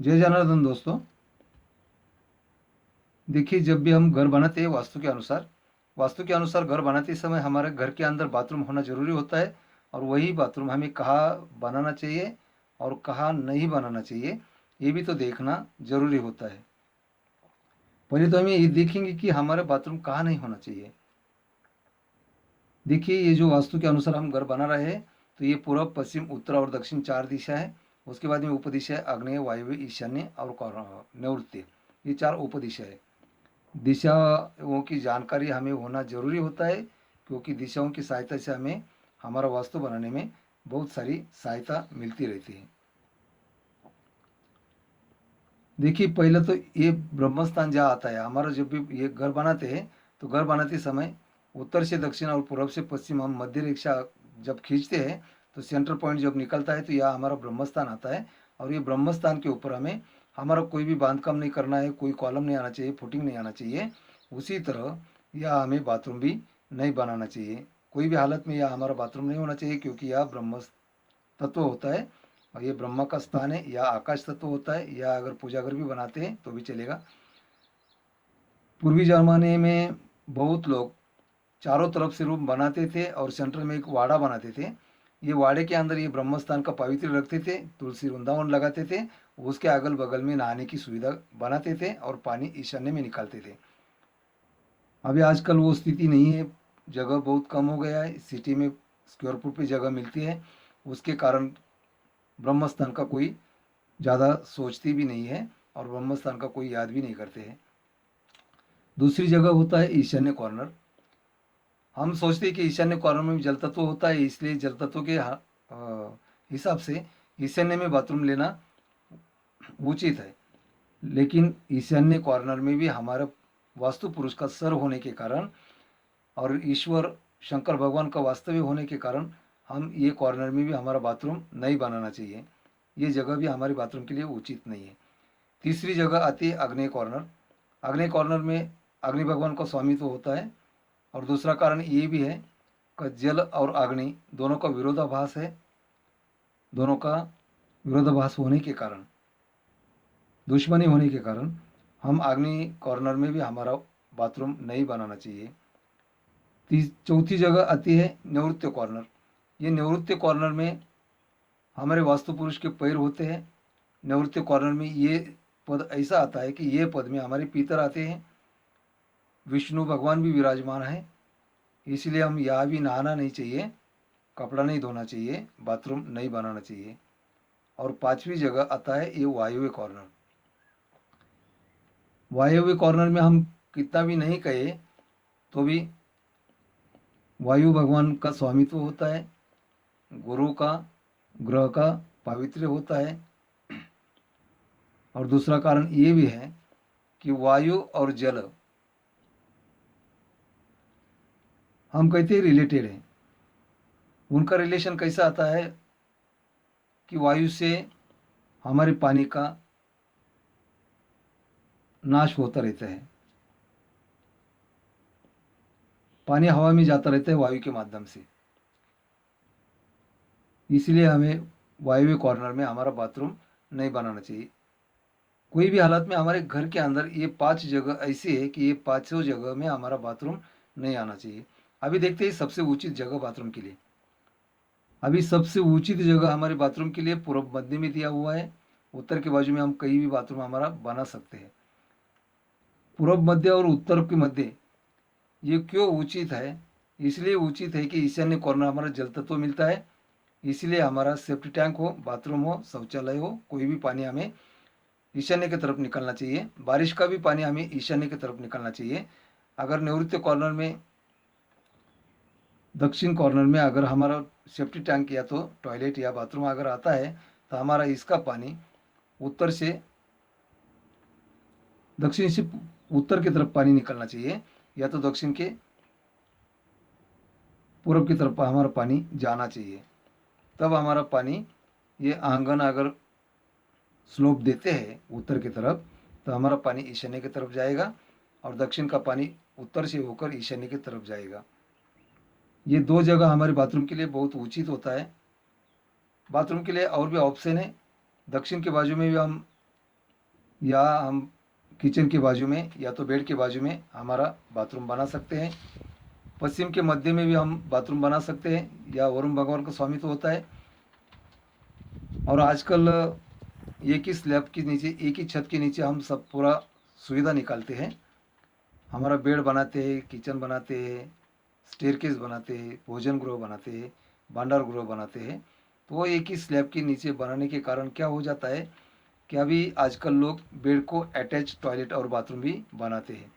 जय जनार्दन दोस्तों। देखिए, जब भी हम घर बनाते हैं वास्तु के अनुसार घर बनाते समय हमारे घर के अंदर बाथरूम होना जरूरी होता है। और वही बाथरूम हमें कहाँ बनाना चाहिए और कहाँ नहीं बनाना चाहिए, ये भी तो देखना जरूरी होता है। पहले तो हमें ये देखेंगे कि हमारा बाथरूम कहाँ नहीं होना चाहिए। देखिए, ये जो वास्तु के अनुसार हम घर बना रहे हैं, तो ये पूर्व पश्चिम उत्तर और दक्षिण चार दिशा है। उसके बाद में उपदिशा है आग्नेय, वायव्य, ईशान्य और नैऋत्य। ये चार उपदिशा है। दिशाओं की जानकारी हमें होना जरूरी होता है, क्योंकि दिशाओं की सहायता से हमें हमारा वास्तु बनाने में बहुत सारी सहायता मिलती रहती है। देखिए, पहले तो ये ब्रह्म स्थान जहाँ आता है, हमारा जब भी ये घर बनाते हैं तो घर बनाते समय उत्तर से दक्षिण और पूर्व से पश्चिम हम मध्य रेखा जब खींचते हैं, तो सेंटर पॉइंट जब निकलता है तो यह हमारा ब्रह्म स्थान आता है। और ये ब्रह्म स्थान के ऊपर हमें हमारा कोई भी बांधकाम नहीं करना है, कोई कॉलम नहीं आना चाहिए, फुटिंग नहीं आना चाहिए। उसी तरह यह हमें बाथरूम भी नहीं बनाना चाहिए। कोई भी हालत में यह हमारा बाथरूम नहीं होना चाहिए, क्योंकि यह ब्रह्म तत्व होता है और ये ब्रह्मा का स्थान है, या आकाश तत्व होता है, या अगर पूजा घर भी बनाते हैं तो भी चलेगा। पूर्वी जमाने में बहुत लोग चारों तरफ से रूम बनाते थे और सेंटर में एक वाड़ा बनाते थे। ये वाड़े के अंदर ये ब्रह्म स्थान का पवित्र रखते थे, तुलसी वृंदावन लगाते थे। उसके अगल बगल में नहाने की सुविधा बनाते थे और पानी ईशान्य में निकालते थे। अभी आजकल वो स्थिति नहीं है, जगह बहुत कम हो गया है। सिटी में स्क्वायर फुट पे जगह मिलती है, उसके कारण ब्रह्म स्थान का कोई ज़्यादा सोचती भी नहीं है और ब्रह्म स्थान का कोई याद भी नहीं करते हैं। दूसरी जगह होता है ईशान्य कॉर्नर। हम सोचते हैं कि ईशान्य कॉर्नर में भी जल तत्व होता है, इसलिए जल तत्व के हिसाब से ईशान्य में बाथरूम लेना उचित है। लेकिन ईशान्य कॉर्नर में भी हमारा वास्तु पुरुष का सर होने के कारण और ईश्वर शंकर भगवान का वास्तव्य होने के कारण हम ये कॉर्नर में भी हमारा बाथरूम नहीं बनाना चाहिए। ये जगह भी हमारे बाथरूम के लिए उचित नहीं है। तीसरी जगह आती है अग्नि कॉर्नर। अग्नि कॉर्नर में अग्नि भगवान का स्वामित्व होता है। और दूसरा कारण ये भी है कि जल और अग्नि दोनों का विरोधाभास है। दोनों का विरोधाभास होने के कारण, दुश्मनी होने के कारण हम अग्नि कॉर्नर में भी हमारा बाथरूम नहीं बनाना चाहिए। चौथी जगह आती है निवृत्त कॉर्नर। ये निवृत्त कॉर्नर में हमारे वास्तु पुरुष के पैर होते हैं। निवृत्त कॉर्नर में ये पद ऐसा आता है कि ये पद में हमारे पितर आते हैं, विष्णु भगवान भी विराजमान है। इसलिए हम यहाँ भी नहाना नहीं चाहिए, कपड़ा नहीं धोना चाहिए, बाथरूम नहीं बनाना चाहिए। और पांचवी जगह आता है ये वायव्य कॉर्नर। वायव्य कॉर्नर में हम कितना भी नहीं कहे तो भी वायु भगवान का स्वामित्व होता है, गुरु का, ग्रह का पावित्र्य होता है। और दूसरा कारण ये भी है कि वायु और जल हम कहते हैं रिलेटेड है। उनका रिलेशन कैसा आता है कि वायु से हमारे पानी का नाश होता रहता है, पानी हवा में जाता रहता है वायु के माध्यम से। इसलिए हमें वायव्य कॉर्नर में हमारा बाथरूम नहीं बनाना चाहिए। कोई भी हालत में हमारे घर के अंदर ये पांच जगह ऐसी है कि ये पांचों जगह में हमारा बाथरूम नहीं आना चाहिए। अभी देखते हैं सबसे उचित जगह बाथरूम के लिए। अभी सबसे उचित जगह हमारे बाथरूम के लिए पूर्व मध्य में दिया हुआ है। उत्तर के बाजू में हम कहीं भी बाथरूम हमारा बना सकते हैं। पूर्व मध्य और उत्तर के मध्य ये क्यों उचित है? इसलिए उचित है कि ईशान्य कॉर्नर हमारा जल तत्व मिलता है। इसलिए हमारा सेफ्टी टैंक हो, बाथरूम हो, शौचालय हो, कोई भी पानी हमें ईशान्य की तरफ निकलना चाहिए। बारिश का भी पानी हमें ईशान्य की तरफ निकलना चाहिए। अगर निवृत्त कॉर्नर में, दक्षिण कॉर्नर में अगर हमारा सेफ्टी टैंक या तो टॉयलेट या बाथरूम अगर आता है, तो हमारा इसका पानी उत्तर से दक्षिण से उत्तर की तरफ पानी निकलना चाहिए, या तो दक्षिण के पूर्व की तरफ हमारा पानी जाना चाहिए। तब हमारा पानी, ये आंगन अगर स्लोप देते हैं उत्तर की तरफ, तो हमारा पानी ईशान्य की तरफ जाएगा और दक्षिण का पानी उत्तर से होकर ईशान्य की तरफ जाएगा। ये दो जगह हमारे बाथरूम के लिए बहुत उचित होता है। बाथरूम के लिए और भी ऑप्शन है। दक्षिण के बाजू में भी हम या हम किचन के बाजू में या तो बेड के बाजू में हमारा बाथरूम बना सकते हैं। पश्चिम के मध्य में भी हम बाथरूम बना सकते हैं या वरुण भगवान का स्वामित्व होता है। और आजकल एक ही स्लैब के नीचे, एक ही छत के नीचे हम सब पूरा सुविधा निकालते हैं। हमारा बेड बनाते हैं, किचन बनाते हैं, स्टेयरकेस बनाते हैं, भोजन गृह बनाते हैं, भंडार गृह बनाते हैं। तो वो एक ही स्लैब के नीचे बनाने के कारण क्या हो जाता है कि अभी आजकल लोग बेड को अटैच टॉयलेट और बाथरूम भी बनाते हैं।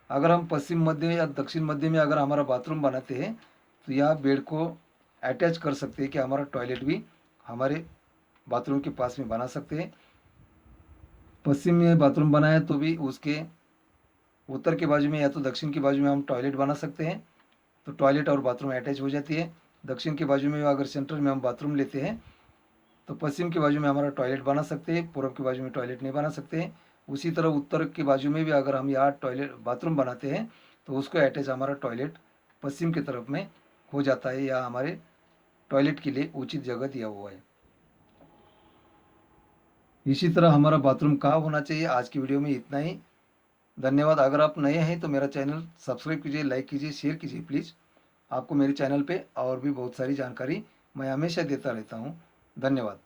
अगर हम पश्चिम मध्य या दक्षिण मध्य में अगर हमारा बाथरूम बनाते हैं तो यह बेड को अटैच कर सकते हैं कि हमारा टॉयलेट भी हमारे बाथरूम के पास में बना सकते हैं। पश्चिम में बाथरूम बनाए तो भी उसके उत्तर के बाजू में या तो दक्षिण के बाजू में हम टॉयलेट बना सकते हैं, तो टॉयलेट और बाथरूम अटैच हो जाती है। दक्षिण के बाजू में अगर सेंटर में हम बाथरूम लेते हैं तो पश्चिम के बाजू में हमारा टॉयलेट बना सकते हैं, पूर्व के बाजू में टॉयलेट नहीं बना सकते हैं। उसी तरह उत्तर के बाजू में भी अगर हम यहाँ टॉयलेट बाथरूम बनाते हैं तो उसको अटैच हमारा टॉयलेट पश्चिम की तरफ में हो जाता है या हमारे टॉयलेट के लिए उचित जगह दिया हुआ है। इसी तरह हमारा बाथरूम कहाँ होना चाहिए, आज की वीडियो में इतना ही। धन्यवाद। अगर आप नए हैं तो मेरा चैनल सब्सक्राइब कीजिए, लाइक कीजिए, शेयर कीजिए प्लीज़। आपको मेरे चैनल पे और भी बहुत सारी जानकारी मैं हमेशा देता रहता हूँ। धन्यवाद।